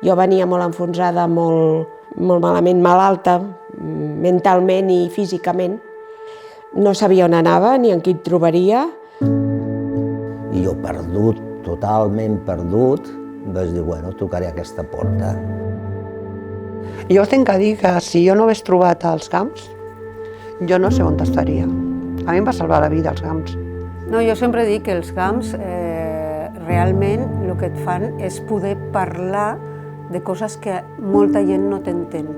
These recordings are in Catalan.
Jo venia molt enfonsada, molt malament, malalta, mentalment i físicament. No sabia on anava ni en qui et trobaria. I jo perdut, totalment perdut, vaig dir, bueno, tocaré aquesta porta. Jo us tinc a dir que si jo no hagués trobat els GAMS, jo no sé on estaria. A mi em va salvar la vida els GAMS. No, jo sempre dic que els GAMS realment el que et fan és poder parlar de coses que molta gent no t'entén.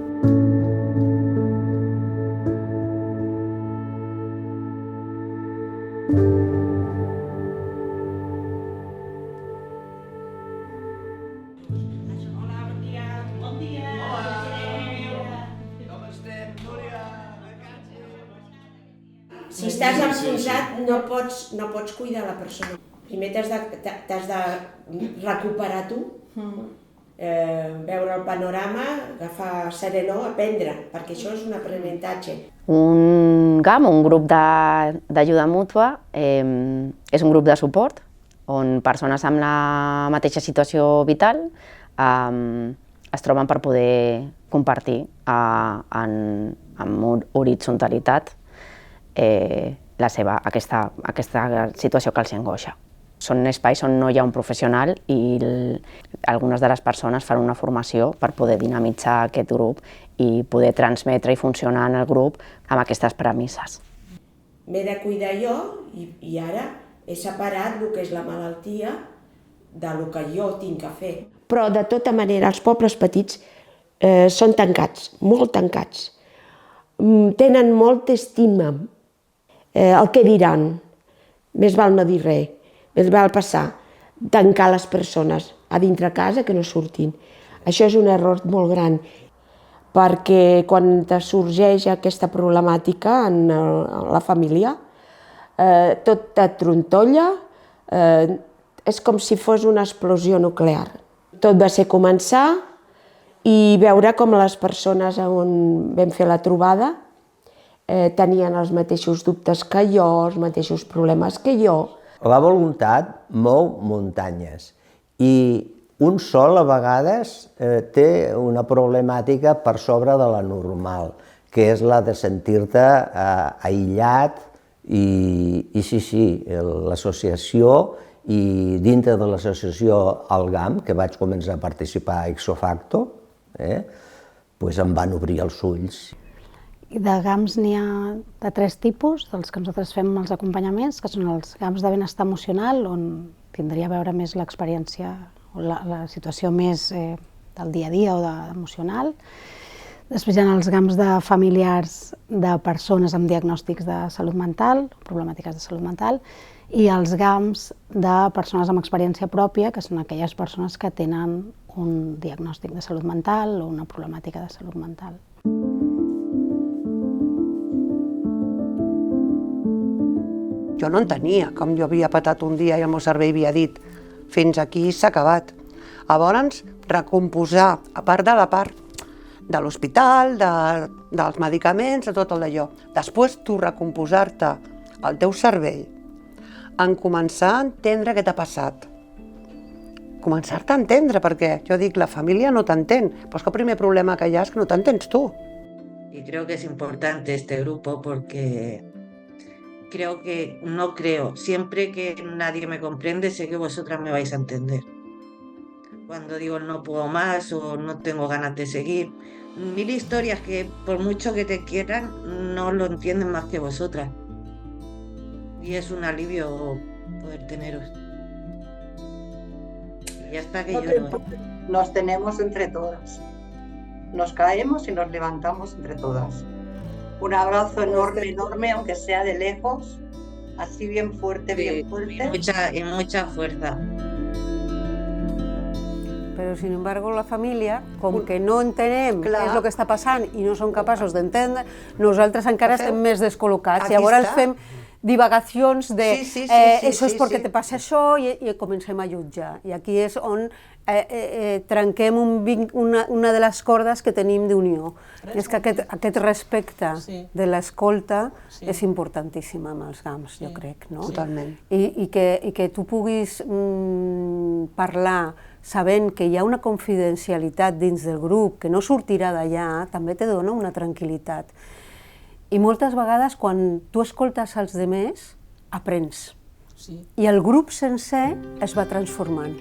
Si estàs enfonsat no pots cuidar la persona. Primer t'has de recuperar tu, veure el panorama, agafar serenor, aprendre, perquè això és un aprenentatge. Un GAM, un grup d'ajuda mútua, és un grup de suport on persones amb la mateixa situació vital es troben per poder compartir amb horitzontalitat aquesta situació que els angoixa. Són espais on no hi ha un professional i algunes de les persones fan una formació per poder dinamitzar aquest grup i poder transmetre i funcionar en el grup amb aquestes premisses. M'he de cuidar jo i ara he separat el que és la malaltia del que jo tinc que fer. Però de tota manera els pobles petits són tancats, molt tancats. Tenen molta estima. El que diran, més val no dir res, més val passar, tancar les persones a dintre casa que no surtin. Això és un error molt gran, perquè quan te sorgeix aquesta problemàtica en la família, tot et trontolla, és com si fos una explosió nuclear. Tot va ser començar i veure com les persones on vam fer la trobada tenien els mateixos dubtes que jo, els mateixos problemes que jo. La voluntat mou muntanyes i un sol a vegades té una problemàtica per sobre de la normal, que és la de sentir-te aïllat i sí, l'associació i dintre de l'associació al GAM, que vaig començar a participar ipso facto, em van obrir els ulls. De GAMS n'hi ha de 3 tipus, dels que nosaltres fem els acompanyaments, que són els GAMS de benestar emocional, on tindria a veure més l'experiència o la situació més del dia a dia o emocional. Després hi ha els GAMS de familiars de persones amb diagnòstics de salut mental, problemàtiques de salut mental, i els GAMS de persones amb experiència pròpia, que són aquelles persones que tenen un diagnòstic de salut mental o una problemàtica de salut mental. Jo no entenia com jo havia patat un dia i el meu cervell havia dit fins aquí s'ha acabat. Llavors, recomposar, a part de l'hospital, dels medicaments, de tot el d'allò. Després, tu recomposar-te el teu cervell, en començar a entendre què t'ha passat. Començar-te a entendre, perquè jo dic, la família no t'entén, però és que el primer problema que hi ha és que no t'entens tu. Y creo que es importante este grupo porque siempre que nadie me comprende, sé que vosotras me vais a entender. Cuando digo no puedo más o no tengo ganas de seguir, 1000 historias que por mucho que te quieran, no lo entienden más que vosotras. Y es un alivio poder teneros. Y ya está que lloro. Nos tenemos entre todas. Nos caemos y nos levantamos entre todas. Un abrazo enorme, enorme, aunque sea de lejos, así bien fuerte, bien fuerte. Y mucha fuerza. Però, sin embargo, la família, com que no entenem què és el que està passant i no som capaços d'entendre, nosaltres encara estem més descol·locats. Llavors fem divagacions de això és perquè te passa això i comencem a jutjar. I aquí és on trenquem una de les cordes que tenim d'unió. És que aquest respecte de l'escolta és importantíssim amb els GAMS, jo crec. Totalment. I que tu puguis parlar sabent que hi ha una confidencialitat dins del grup, que no sortirà d'allà, també te dona una tranquil·litat. I moltes vegades, quan tu escoltes els altres, aprens. I el grup sencer es va transformant.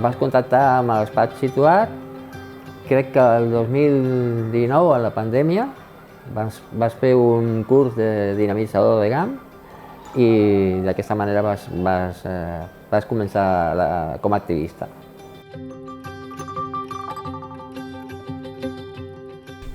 Vas contactar amb el despatx situat, crec que el 2019, a la pandèmia, vas fer un curs de dinamitzador de GAM i d'aquesta manera vas començar com a activista.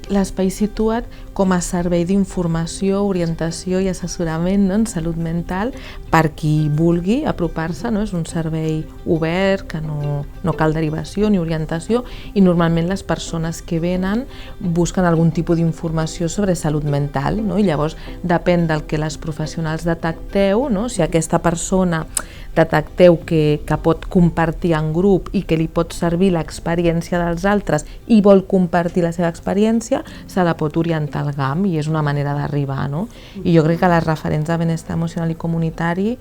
L'Espai Situat com a servei d'informació, orientació i assessorament en salut mental per qui vulgui apropar-se. És un servei obert, que no cal derivació ni orientació, i normalment les persones que venen busquen algun tipus d'informació sobre salut mental. I llavors depèn del que les professionals detecteu, si aquesta persona detecteu que pot compartir en grup i que li pot servir l'experiència dels altres i vol compartir la seva experiència, se la pot orientar al GAM i és una manera d'arribar. I jo crec que les referents de benestar emocional i comunitari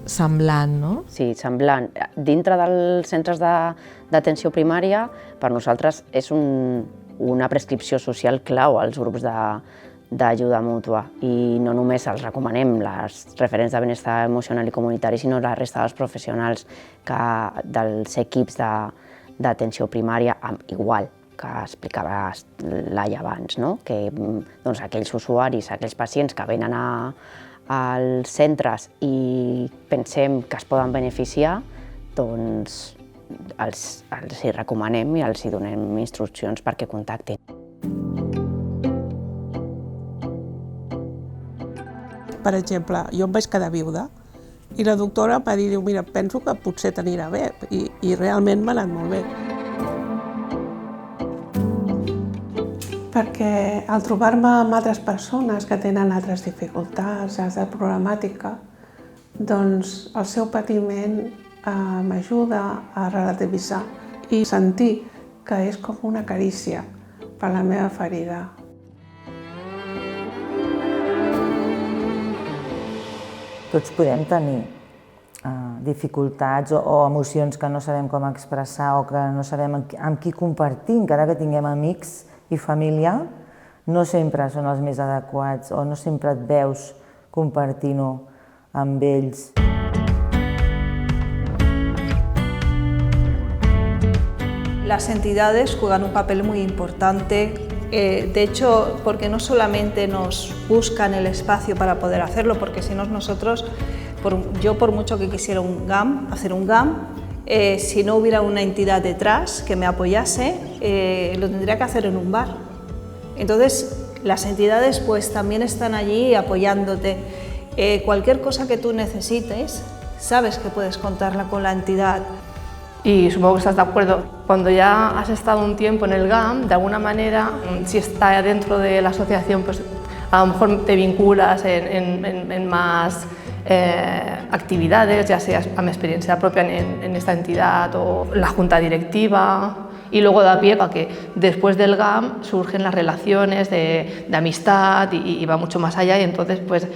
semblant, no? Sí, semblant. Dintre dels centres d'atenció primària, per nosaltres és una prescripció social clau als grups d'ajuda mútua, i no només els recomanem les referents de benestar emocional i comunitari, sinó la resta dels professionals dels equips d'atenció primària, igual que explicava Laia abans, que aquells usuaris, aquells pacients que venen als centres i pensem que es poden beneficiar, doncs els hi recomanem i els hi donem instruccions perquè contactin. Per exemple, jo em vaig quedar viuda i la doctora em va dir, mira, penso que potser t'anirà bé, i realment m'ha anat molt bé. Perquè al trobar-me amb altres persones que tenen altres dificultats, altra problemàtica, doncs el seu patiment m'ajuda a relativitzar i sentir que és com una carícia per la meva ferida. Tots podem tenir dificultats o emocions que no sabem com expressar o que no sabem amb qui compartir, encara que tinguem amics i família, no sempre són els més adequats o no sempre et veus compartint-ho amb ells. Las entidades juegan un papel muy importante. De hecho, porque no solamente nos buscan el espacio para poder hacerlo, porque si no nosotros, yo por mucho que quisiera hacer un GAM, si no hubiera una entidad detrás que me apoyase, lo tendría que hacer en un bar. Entonces, las entidades pues también están allí apoyándote. Cualquier cosa que tú necesites, sabes que puedes contarla con la entidad. Y supongo que estás de acuerdo, cuando ya has estado un tiempo en el GAM, de alguna manera, si está dentro de la asociación, pues a lo mejor te vinculas en más actividades, ya sea a mi experiencia propia en esta entidad o la junta directiva, y luego da pie a que después del GAM surgen las relaciones de amistad y va mucho más allá, y entonces pues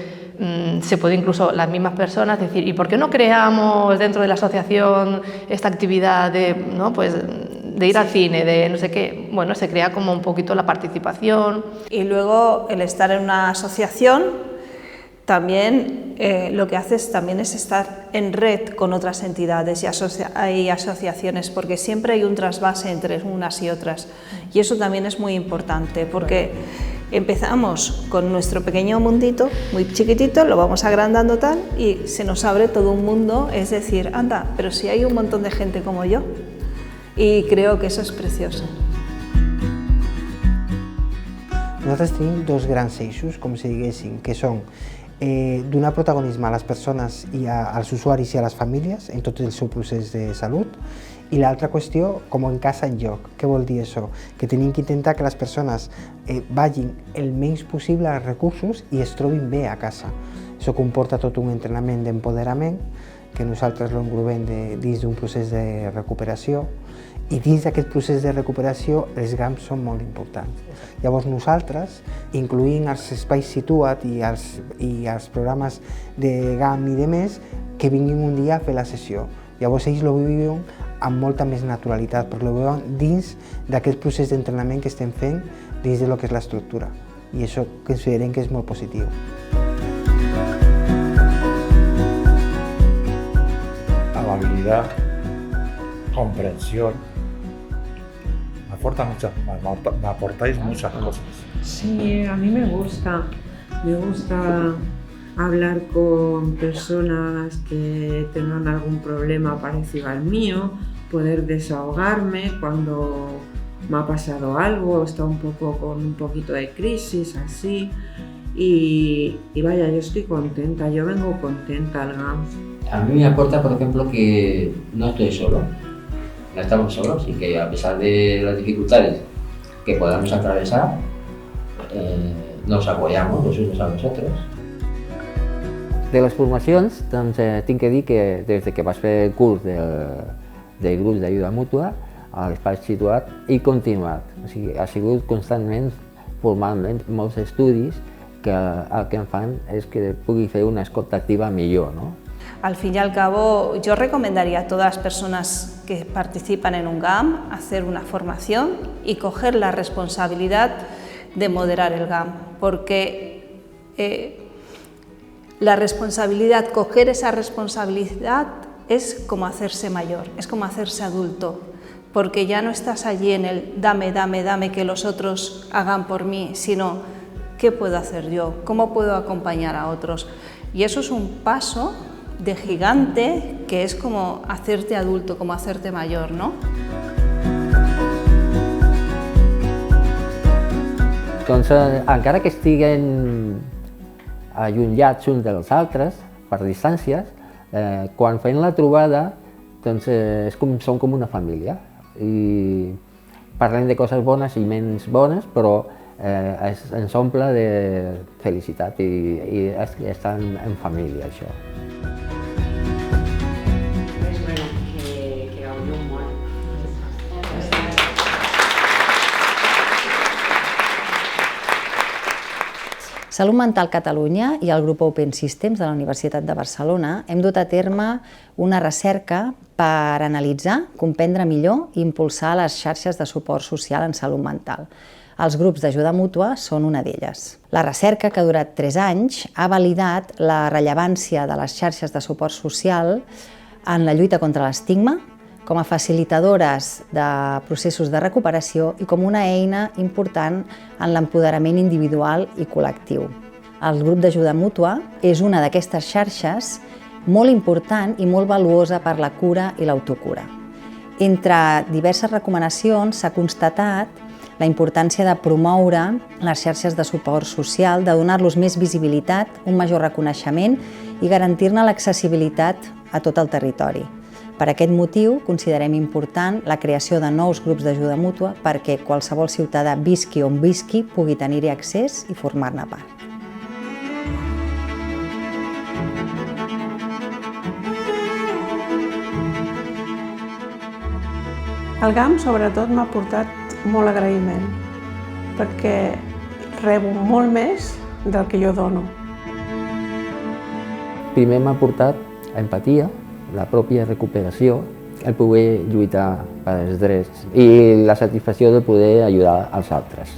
se puede incluso las mismas personas decir, ¿y por qué no creamos dentro de la asociación esta actividad de ir al cine, de no sé qué? Bueno, se crea como un poquito la participación. Y luego el estar en una asociación también lo que haces también es estar en red con otras entidades y asociaciones, porque siempre hay un trasvase entre unas y otras, y eso también es muy importante, porque empezamos con nuestro pequeño mundito, muy chiquitito, lo vamos agrandando tal y se nos abre todo un mundo, es decir, anda, pero si hay un montón de gente como yo, y creo que eso és precioso. Nosaltres tenim dos grans eixos, com si diguéssim, que són donar protagonisme a les persones i als usuaris i a les famílies en tot el seu procés de salut, i l'altra qüestió, com en casa enlloc. Què vol dir això? Que tenim que intentar que les persones vagin el menys possible als recursos i es trobin bé a casa. Això comporta tot un entrenament d'empoderament, que nosaltres l'englobem dins d'un procés de recuperació, I dins d'aquest procés de recuperació els GAMs són molt importants. Llavors nosaltres, incloent els espais Situa't i els programes de GAM i de més, que vinguin un dia a fer la sessió. Llavors ells ho viuen amb molta més naturalitat, perquè ho veuen dins d'aquest procés d'entrenament que estem fent dins de lo que és l'estructura. I això considerem que és molt positiu. Amabilidad, comprensión. Me aportáis muchas cosas. Sí, a mí me gusta hablar con personas que tengan algún problema parecido al mío, poder desahogarme cuando me ha pasado algo, está un poco con un poquito de crisis, así. Y vaya, yo estoy contenta, yo vengo contenta al GAM. A mí me aporta, por ejemplo, que no estoy solo, no estamos solos y que a pesar de las dificultades que podamos atravesar, nos apoyamos los unos a los otros. De les formacions, doncs, tinc que dir que des que vaig fer el curs del grup d'ajuda mútua a l'Espai Situa't he continuat. O sigui, ha sigut constantment formant molts estudis que el que em fan és que pugui fer una escolta activa millor, ¿no? Al fin y al cabo, yo recomendaría a todas las personas que participan en un GAM hacer una formación y coger la responsabilidad de moderar el GAM, porque la responsabilidad, coger esa responsabilidad es como hacerse mayor, es como hacerse adulto, porque ya no estás allí en el dame, dame, dame, que los otros hagan por mí, sino ¿qué puedo hacer yo? ¿Cómo puedo acompañar a otros? Y eso es un paso de gigante que és com hacerte adulto, com hacerte mayor, no? Doncs encara que estiguen allunyats uns dels altres, per distàncies, quan fem la trobada doncs som com una família i parlem de coses bones i menys bones, però ens omple de felicitat i estar en família, això. Salut Mental Catalunya i el grup Open Systems de la Universitat de Barcelona hem dut a terme una recerca per analitzar, comprendre millor i impulsar les xarxes de suport social en salut mental. Els grups d'ajuda mútua són una d'elles. La recerca, que ha durat 3 anys, ha validat la rellevància de les xarxes de suport social en la lluita contra l'estigma, com a facilitadores de processos de recuperació i com una eina important en l'empoderament individual i col·lectiu. El grup d'ajuda mútua és una d'aquestes xarxes molt important i molt valuosa per la cura i l'autocura. Entre diverses recomanacions s'ha constatat la importància de promoure les xarxes de suport social, de donar-los més visibilitat, un major reconeixement i garantir-ne l'accessibilitat a tot el territori. Per aquest motiu, considerem important la creació de nous grups d'ajuda mútua perquè qualsevol ciutadà visqui on visqui pugui tenir-hi accés i formar-ne part. El GAM, sobretot, m'ha portat molt agraïment, perquè rebo molt més del que jo dono. Primer m'ha portat empatia, la pròpia recuperació, el poder lluitar per als drets i la satisfacció de poder ajudar als altres.